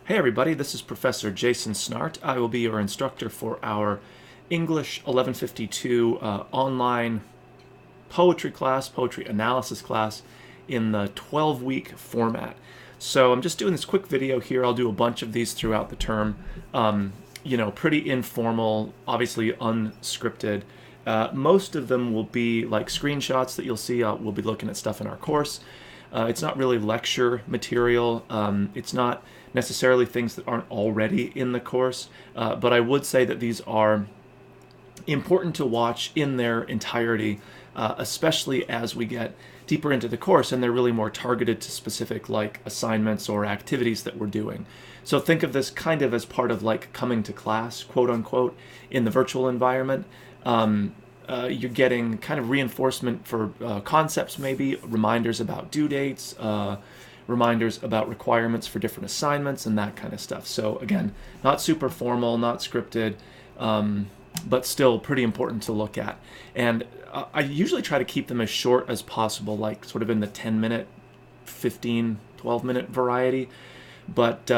Hey everybody, this is Professor Jason Snart. I will be your instructor for our English 1152 online poetry class, poetry analysis class in the 12-week format. So I'm just doing this quick video here. I'll do a bunch of these throughout the term. Pretty informal, obviously unscripted. Most of them will be like screenshots that you'll see. We'll be looking at stuff in our course. It's not really lecture material. It's not necessarily things that aren't already in the course, but I would say that these are important to watch in their entirety, especially as we get deeper into the course and they're really more targeted to specific like assignments or activities that we're doing. So think of this kind of as part of like coming to class, quote unquote, in the virtual environment. You're getting kind of reinforcement for concepts, maybe reminders about due dates, reminders about requirements for different assignments and that kind of stuff. So again, not super formal, not scripted, but still pretty important to look at. And I usually try to keep them as short as possible, like sort of in the 10-minute, 15, 12-minute variety. But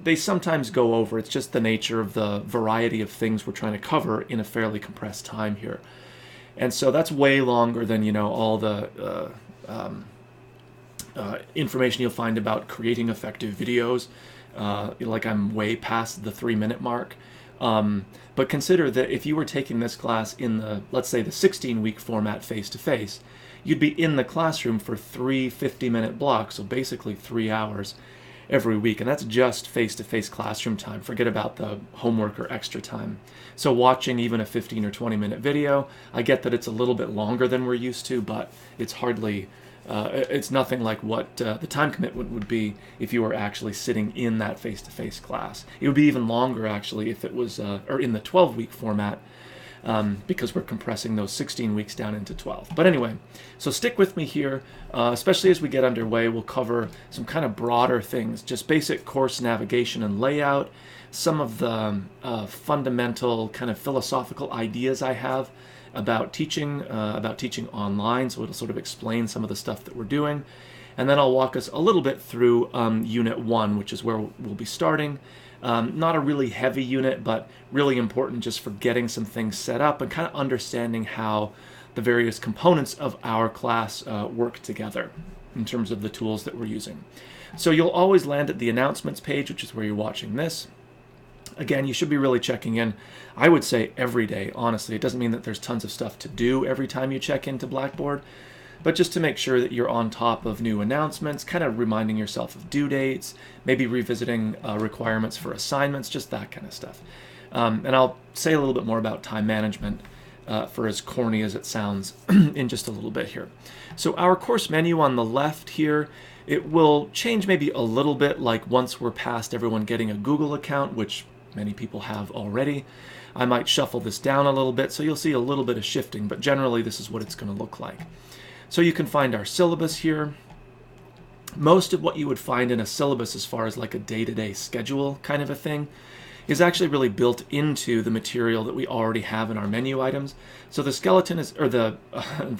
they sometimes go over. It's just the nature of the variety of things we're trying to cover in a fairly compressed time here. And so that's way longer than, all the information you'll find about creating effective videos. Like I'm way past the 3-minute mark. But consider that if you were taking this class in the, let's say, the 16-week format face-to-face, you'd be in the classroom for 3 50-minute blocks, so basically 3 hours every week, and that's just face-to-face classroom time. Forget about the homework or extra time. So watching even a 15 or 20-minute video, I get that it's a little bit longer than we're used to, but it's hardly, it's nothing like what the time commitment would be if you were actually sitting in that face-to-face class. It would be even longer actually if it was, or in the 12-week format, because we're compressing those 16 weeks down into 12. But anyway, so stick with me here, especially as we get underway. We'll cover some kind of broader things, just basic course navigation and layout, some of the fundamental kind of philosophical ideas I have about teaching online, so it'll sort of explain some of the stuff that we're doing. And then I'll walk us a little bit through Unit 1, which is where we'll be starting. Not a really heavy unit, but really important just for getting some things set up and kind of understanding how the various components of our class work together in terms of the tools that we're using. So you'll always land at the announcements page, which is where you're watching this. Again, you should be really checking in, I would say, every day, honestly. It doesn't mean that there's tons of stuff to do every time you check into Blackboard, but just to make sure that you're on top of new announcements, kind of reminding yourself of due dates, maybe revisiting requirements for assignments, just that kind of stuff. And I'll say a little bit more about time management, for as corny as it sounds, in just a little bit here. So our course menu on the left here, it will change maybe a little bit, like once we're past everyone getting a Google account, which many people have already. I might shuffle this down a little bit, so you'll see a little bit of shifting, but generally this is what it's going to look like. So you can find our syllabus here. Most of what you would find in a syllabus as far as like a day-to-day schedule kind of a thing is actually really built into the material that we already have in our menu items. So the skeleton is, or the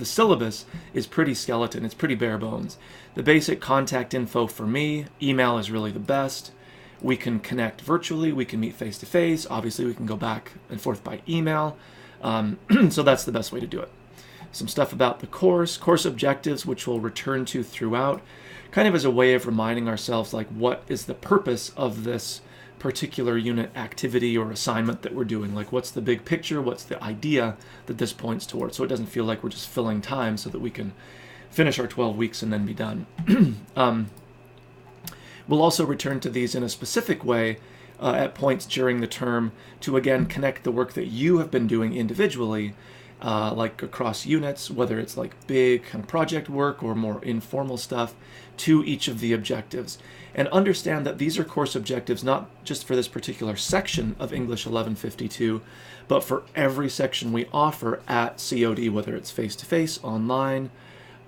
syllabus is pretty skeleton. It's pretty bare bones. The basic contact info for me, email is really the best. We can connect virtually. We can meet face-to-face. Obviously, we can go back and forth by email. So that's the best way to do it. Some stuff about the course objectives, which we'll return to throughout, kind of as a way of reminding ourselves, like, what is the purpose of this particular unit activity or assignment that we're doing? Like, what's the big picture? What's the idea that this points towards? So it doesn't feel like we're just filling time so that we can finish our 12 weeks and then be done. We'll also return to these in a specific way at points during the term to, again, connect the work that you have been doing individually, like across units, whether it's like big kind of project work or more informal stuff, to each of the objectives. And understand that these are course objectives not just for this particular section of English 1152, but for every section we offer at COD, whether it's face-to-face, online,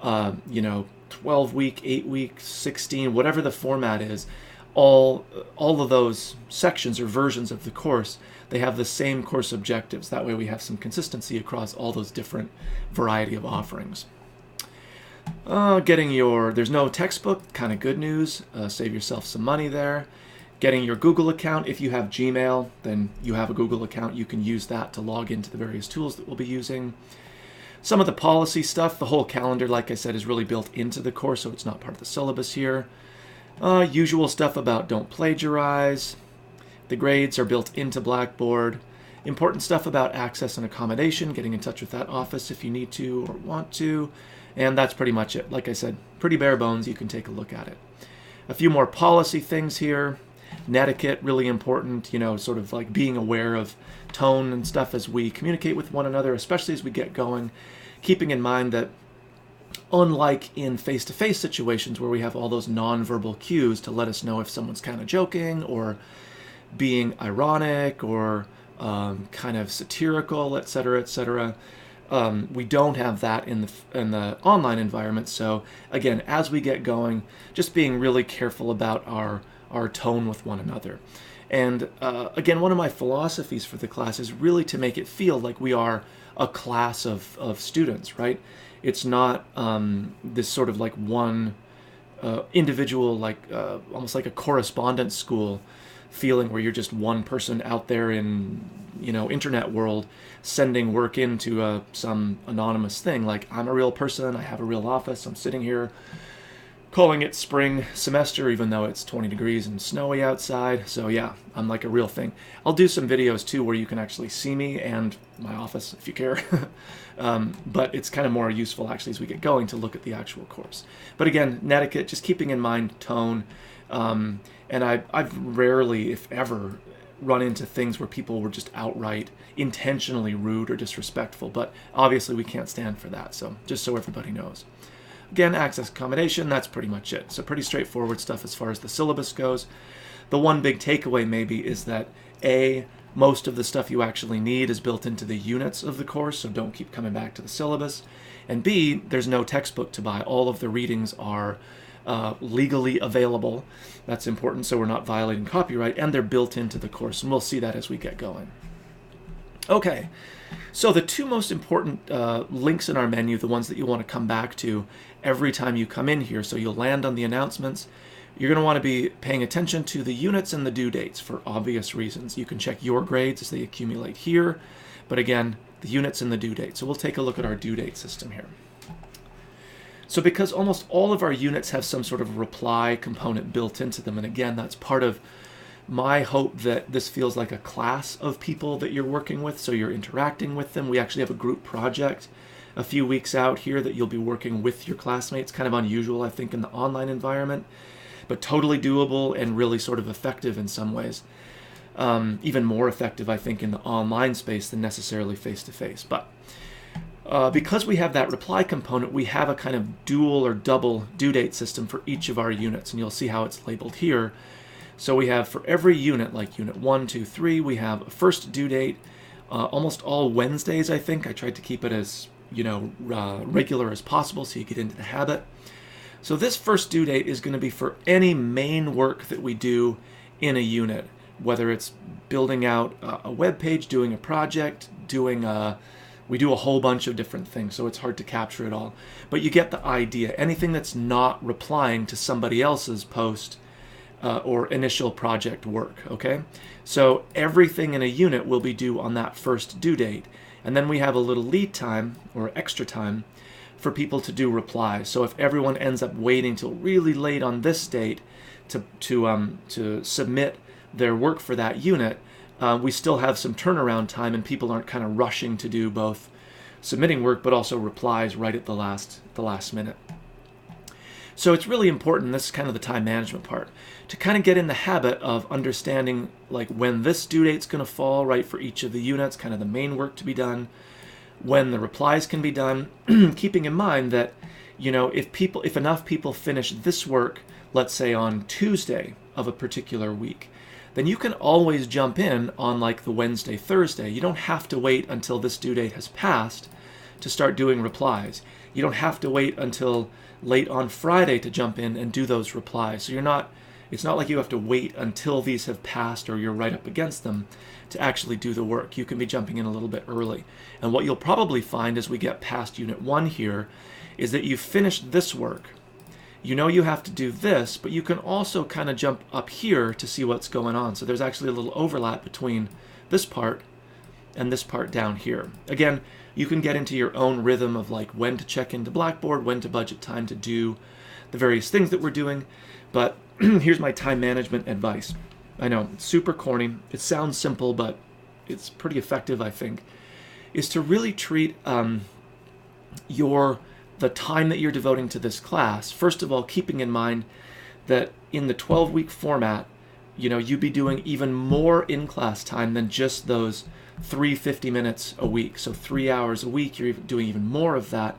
12-week, 8-week, 16, whatever the format is, all of those sections or versions of the course, they have the same course objectives. That way we have some consistency across all those different variety of offerings. There's no textbook, kind of good news. Save yourself some money there. Getting your Google account. If you have Gmail, then you have a Google account. You can use that to log into the various tools that we'll be using. Some of the policy stuff, the whole calendar, like I said, is really built into the course, so it's not part of the syllabus here. Usual stuff about don't plagiarize. The grades are built into Blackboard. Important stuff about access and accommodation, getting in touch with that office if you need to or want to. And that's pretty much it. Like I said, pretty bare bones. You can take a look at it. A few more policy things here. Netiquette, really important, sort of like being aware of tone and stuff as we communicate with one another, especially as we get going. Keeping in mind that unlike in face-to-face situations where we have all those nonverbal cues to let us know if someone's kind of joking or being ironic or kind of satirical, etc., we don't have that in the online environment. So again, as we get going, just being really careful about our tone with one another. And again, one of my philosophies for the class is really to make it feel like we are a class of students, right? It's not this sort of like one individual, like almost like a correspondence school feeling where you're just one person out there in internet world sending work into some anonymous thing. Like, I'm a real person, I have a real office, I'm sitting here calling it spring semester even though it's 20 degrees and snowy outside. So yeah, I'm like a real thing. I'll do some videos too where you can actually see me and my office if you care. But it's kind of more useful actually as we get going to look at the actual course. But again, netiquette, just keeping in mind tone. And I've rarely, if ever, run into things where people were just outright intentionally rude or disrespectful, but obviously we can't stand for that, so just so everybody knows. Again, access accommodation, that's pretty much it. So pretty straightforward stuff as far as the syllabus goes. The one big takeaway maybe is that A, most of the stuff you actually need is built into the units of the course, so don't keep coming back to the syllabus. And B, there's no textbook to buy. All of the readings are legally available. That's important so we're not violating copyright, and they're built into the course, and we'll see that as we get going. Okay, so the two most important links in our menu, the ones that you want to come back to every time you come in here, so you'll land on the announcements. You're going to want to be paying attention to the units and the due dates for obvious reasons. You can check your grades as they accumulate here, but again, the units and the due date. So we'll take a look at our due date system here. So because almost all of our units have some sort of reply component built into them, and again, that's part of my hope that this feels like a class of people that you're working with, so you're interacting with them. We actually have a group project a few weeks out here that you'll be working with your classmates. Kind of unusual, I think, in the online environment, but totally doable and really sort of effective in some ways. Even more effective, I think, in the online space than necessarily face-to-face. But because we have that reply component, we have a kind of dual or double due date system for each of our units, and you'll see how it's labeled here. So we have for every unit, like unit 1, 2, 3, we have a first due date, almost all Wednesdays, I think. I tried to keep it as regular as possible so you get into the habit. So this first due date is going to be for any main work that we do in a unit, whether it's building out a web page, doing a project, we do a whole bunch of different things, so it's hard to capture it all. But you get the idea. Anything that's not replying to somebody else's post or initial project work, okay? So everything in a unit will be due on that first due date. And then we have a little lead time, or extra time, for people to do replies. So if everyone ends up waiting till really late on this date to submit their work for that unit, we still have some turnaround time and people aren't kind of rushing to do both submitting work but also replies right at the last minute. So it's really important, this is kind of the time management part, to kind of get in the habit of understanding like when this due date's going to fall, right, for each of the units, kind of the main work to be done, when the replies can be done, keeping in mind that, if enough people finish this work, let's say on Tuesday of a particular week, then you can always jump in on like the Wednesday, Thursday. You don't have to wait until this due date has passed to start doing replies. You don't have to wait until late on Friday to jump in and do those replies. So it's not like you have to wait until these have passed or you're right up against them to actually do the work. You can be jumping in a little bit early. And what you'll probably find as we get past Unit 1 here is that you've finished this work you know you have to do this, but you can also kind of jump up here to see what's going on. So there's actually a little overlap between this part and this part down here. Again, you can get into your own rhythm of like when to check into Blackboard, when to budget time to do the various things that we're doing. But here's my time management advice. I know, it's super corny. It sounds simple, but it's pretty effective, I think, is to really treat the time that you're devoting to this class, first of all, keeping in mind that in the 12-week format, you'd be doing even more in-class time than just those 350 minutes a week. So 3 hours a week, you're doing even more of that.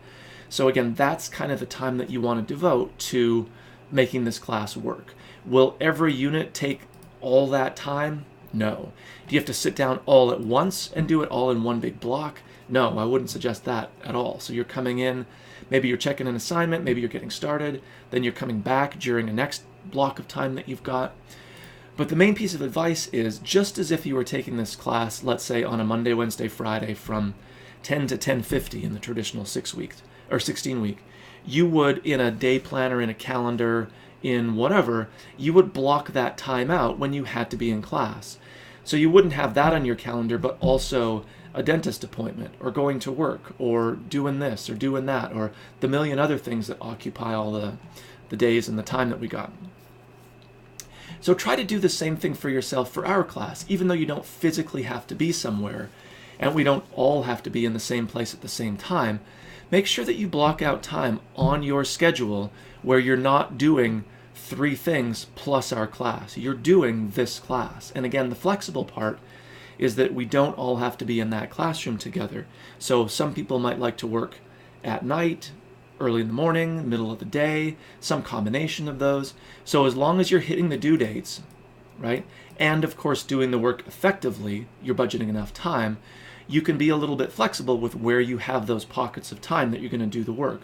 So again, that's kind of the time that you want to devote to making this class work. Will every unit take all that time? No. Do you have to sit down all at once and do it all in one big block? No, I wouldn't suggest that at all. So you're coming in, maybe you're checking an assignment, maybe you're getting started, then you're coming back during the next block of time that you've got. But the main piece of advice is, just as if you were taking this class, let's say on a Monday, Wednesday, Friday from 10 to 10:50 in the traditional 6-week or 16-week, you would, in a day planner, in a calendar, in whatever, you would block that time out when you had to be in class. So you wouldn't have that on your calendar, but also a dentist appointment, or going to work, or doing this, or doing that, or the million other things that occupy all the days and the time that we got. So try to do the same thing for yourself for our class, even though you don't physically have to be somewhere, and we don't all have to be in the same place at the same time. Make sure that you block out time on your schedule where you're not doing 3 things plus our class. You're doing this class. And again, the flexible part is that we don't all have to be in that classroom together. So some people might like to work at night, early in the morning, middle of the day, some combination of those. So as long as you're hitting the due dates, right, and of course doing the work effectively, you're budgeting enough time, you can be a little bit flexible with where you have those pockets of time that you're going to do the work.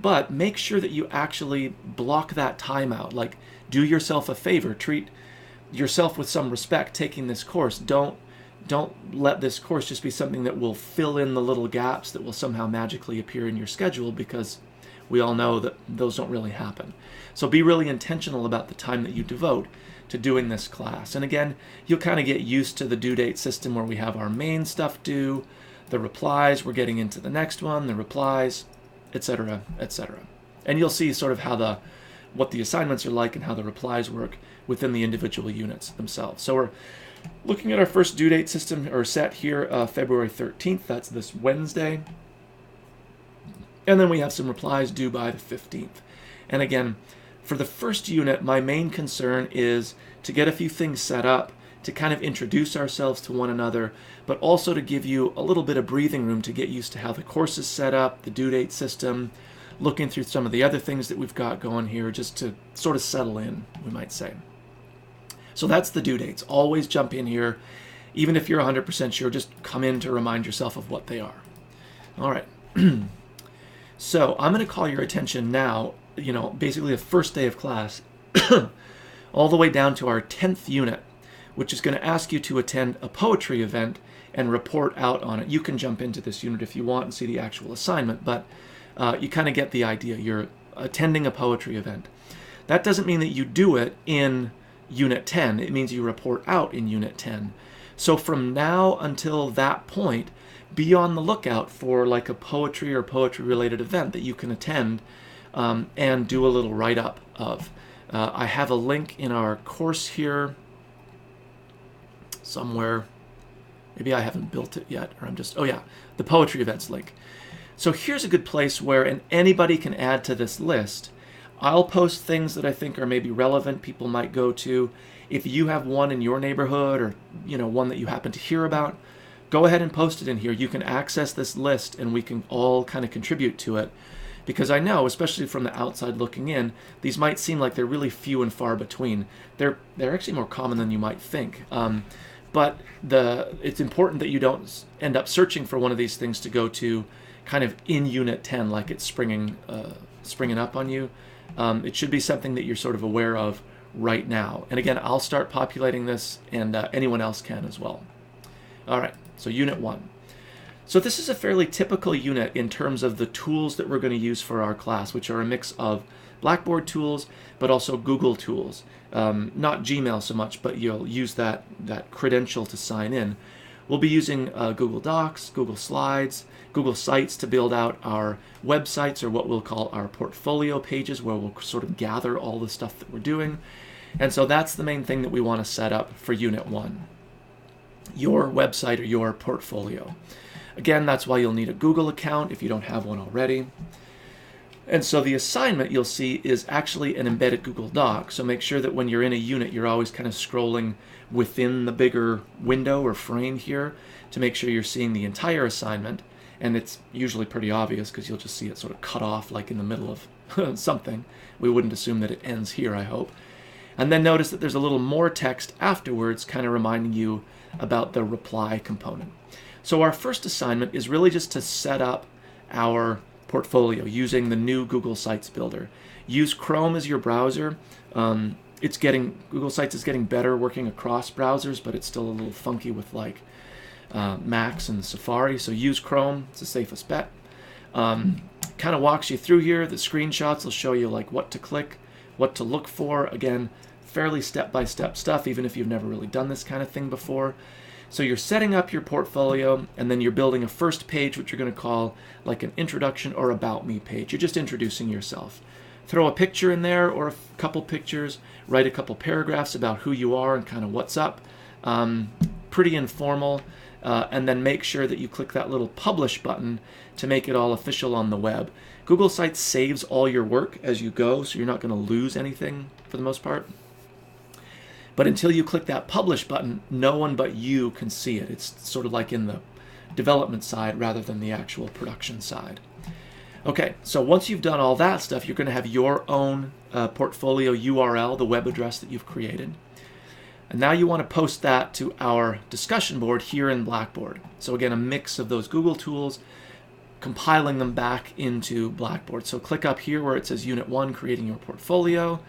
But make sure that you actually block that time out. Like, do yourself a favor. Treat yourself with some respect taking this course. Don't let this course just be something that will fill in the little gaps that will somehow magically appear in your schedule, because we all know that those don't really happen. So be really intentional about the time that you devote to doing this class. And again, you'll kind of get used to the due date system where we have our main stuff due, the replies, we're getting into the next one, the replies, etc., etc. And you'll see sort of how what the assignments are like and how the replies work within the individual units themselves. So we're looking at our first due date system or set here, February 13th. That's this Wednesday. And then we have some replies due by the 15th. And again, for the first unit, my main concern is to get a few things set up, to kind of introduce ourselves to one another, but also to give you a little bit of breathing room to get used to how the course is set up, the due date system, looking through some of the other things that we've got going here, just to sort of settle in, we might say. So that's the due dates. Always jump in here. Even if you're 100% sure, just come in to remind yourself of what they are. All right. So I'm going to call your attention now, basically the first day of class, all the way down to our 10th unit, which is going to ask you to attend a poetry event and report out on it. You can jump into this unit if you want and see the actual assignment, but you kind of get the idea. You're attending a poetry event. That doesn't mean that you do it in Unit 10. It means you report out in Unit 10. So from now until that point, be on the lookout for like a poetry or poetry-related event that you can attend and do a little write-up of. I have a link in our course here somewhere. Maybe I haven't built it yet, or I'm just, oh yeah, the poetry events link. So here's a good place where anybody can add to this list. I'll post things that I think are maybe relevant, people might go to. If you have one in your neighborhood or one that you happen to hear about, go ahead and post it in here. You can access this list and we can all kind of contribute to it. Because I know, especially from the outside looking in, these might seem like they're really few and far between. They're actually more common than you might think. But it's important that you don't end up searching for one of these things to go to kind of in Unit 10, like it's springing up on you. It should be something that you're sort of aware of right now. And again, I'll start populating this, and anyone else can as well. All right, so Unit 1. So this is a fairly typical unit in terms of the tools that we're going to use for our class, which are a mix of Blackboard tools, but also Google tools. Not Gmail so much, but you'll use that credential to sign in. We'll be using Google Docs, Google Slides, Google Sites to build out our websites, or what we'll call our portfolio pages, where we'll sort of gather all the stuff that we're doing. And so that's the main thing that we want to set up for Unit 1, your website or your portfolio. Again, that's why you'll need a Google account if you don't have one already. And so the assignment you'll see is actually an embedded Google Doc. So make sure that when you're in a unit, you're always kind of scrolling within the bigger window or frame here to make sure you're seeing the entire assignment. And it's usually pretty obvious because you'll just see it sort of cut off like in the middle of something. We wouldn't assume that it ends here, I hope. And then notice that there's a little more text afterwards, kind of reminding you about the reply component. So our first assignment is really just to set up our portfolio using the new Google Sites Builder. Use Chrome as your browser. Google Sites is getting better working across browsers, but it's still a little funky with like Macs and Safari. So use Chrome, it's the safest bet. Kind of walks you through here. The screenshots will show you like what to click, what to look for. Again, fairly step-by-step stuff, even if you've never really done this kind of thing before. So you're setting up your portfolio, and then you're building a first page, which you're going to call like an introduction or about me page. You're just introducing yourself. Throw a picture in there or a couple pictures, write a couple paragraphs about who you are and kind of what's up. Pretty informal. And then make sure that you click that little publish button to make it all official on the web. Google Sites saves all your work as you go, so you're not going to lose anything for the most part. But until you click that publish button, no one but you can see it. It's sort of like in the development side rather than the actual production side. Okay, so once you've done all that stuff, you're going to have your own portfolio URL, the web address that you've created. And now you want to post that to our discussion board here in Blackboard. So again, a mix of those Google tools, compiling them back into Blackboard. So click up here where it says Unit 1, creating your portfolio.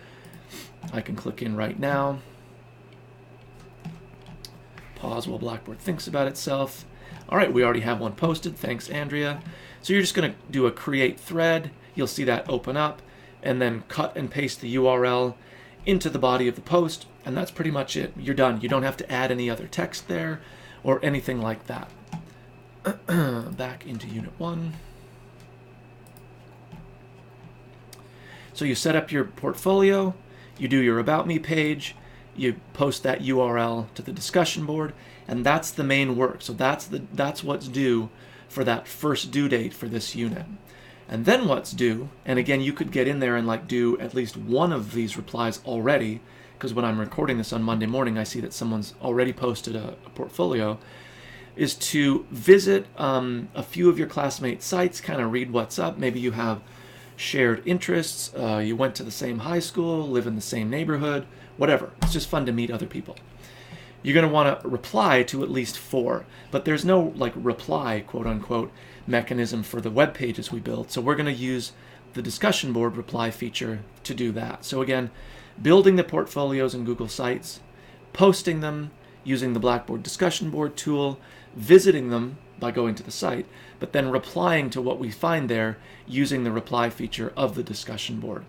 I can click in right now. Pause while Blackboard thinks about itself. All right, we already have one posted. Thanks, Andrea. So you're just going to do a create thread. You'll see that open up, and then cut and paste the URL into the body of the post, and that's pretty much it. You're done. You don't have to add any other text there or anything like that. Back into Unit 1. So you set up your portfolio, you do your About Me page, you post that URL to the discussion board, and that's the main work. So that's what's due for that first due date for this unit. And then what's due, and again, you could get in there and like do at least one of these replies already, because when I'm recording this on Monday morning, I see that someone's already posted a portfolio, is to visit a few of your classmates' sites, kind of read what's up. Maybe you have shared interests, you went to the same high school, live in the same neighborhood, whatever. It's just fun to meet other people. You're going to want to reply to at least 4, but there's no like reply, quote unquote, mechanism for the web pages we build. So we're going to use the discussion board reply feature to do that. So again, building the portfolios in Google Sites, posting them using the Blackboard discussion board tool, visiting them by going to the site, but then replying to what we find there using the reply feature of the discussion board.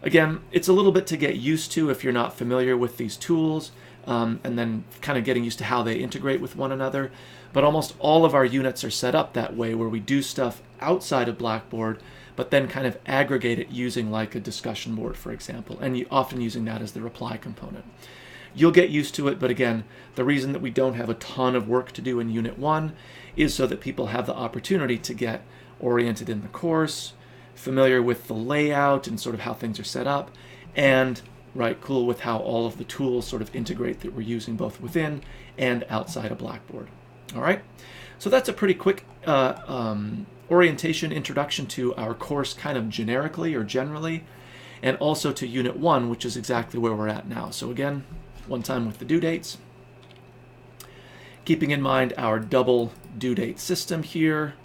Again, it's a little bit to get used to if you're not familiar with these tools, and then kind of getting used to how they integrate with one another. But almost all of our units are set up that way, where we do stuff outside of Blackboard, but then kind of aggregate it using like a discussion board, for example, and often using that as the reply component. You'll get used to it, but again, the reason that we don't have a ton of work to do in Unit 1 is so that people have the opportunity to get oriented in the course, familiar with the layout and sort of how things are set up, and cool with how all of the tools sort of integrate that we're using both within and outside of Blackboard. All right, so that's a pretty quick orientation introduction to our course kind of generically or generally, and also to Unit 1, which is exactly where we're at now. So again, one time with the due dates, keeping in mind our double due date system here.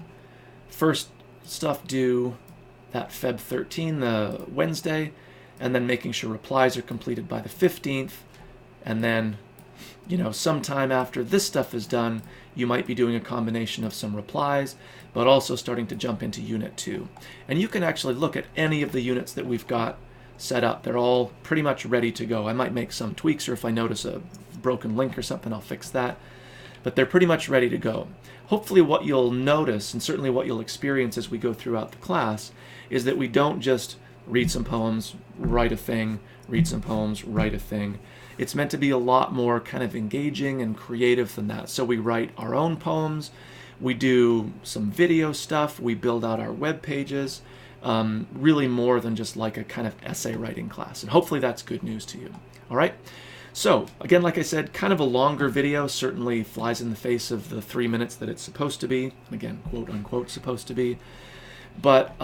First stuff due that Feb 13, the Wednesday, and then making sure replies are completed by the 15th, and then sometime after this stuff is done, you might be doing a combination of some replies, but also starting to jump into Unit 2. And you can actually look at any of the units that we've got set up. They're all pretty much ready to go. I might make some tweaks, or if I notice a broken link or something, I'll fix that. But they're pretty much ready to go. Hopefully what you'll notice, and certainly what you'll experience as we go throughout the class, is that we don't just read some poems, write a thing, read some poems, write a thing. It's meant to be a lot more kind of engaging and creative than that. So we write our own poems, we do some video stuff, we build out our web pages, really more than just like a kind of essay writing class. And hopefully that's good news to you. All right. So again, like I said, kind of a longer video, certainly flies in the face of the 3 minutes that it's supposed to be. Again, quote unquote, supposed to be. But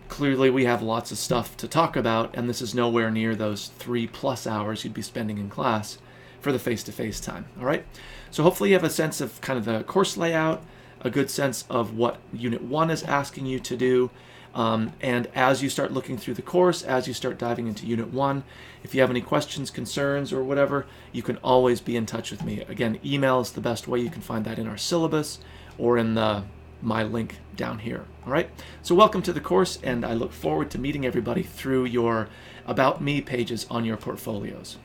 clearly we have lots of stuff to talk about, and this is nowhere near those 3+ hours you'd be spending in class for the face-to-face time. All right. So hopefully you have a sense of kind of the course layout, a good sense of what Unit 1 is asking you to do. And as you start looking through the course, as you start diving into Unit 1, if you have any questions, concerns, or whatever, you can always be in touch with me. Again, email is the best way. You can find that in our syllabus or in my link down here. All right. So welcome to the course, and I look forward to meeting everybody through your About Me pages on your portfolios.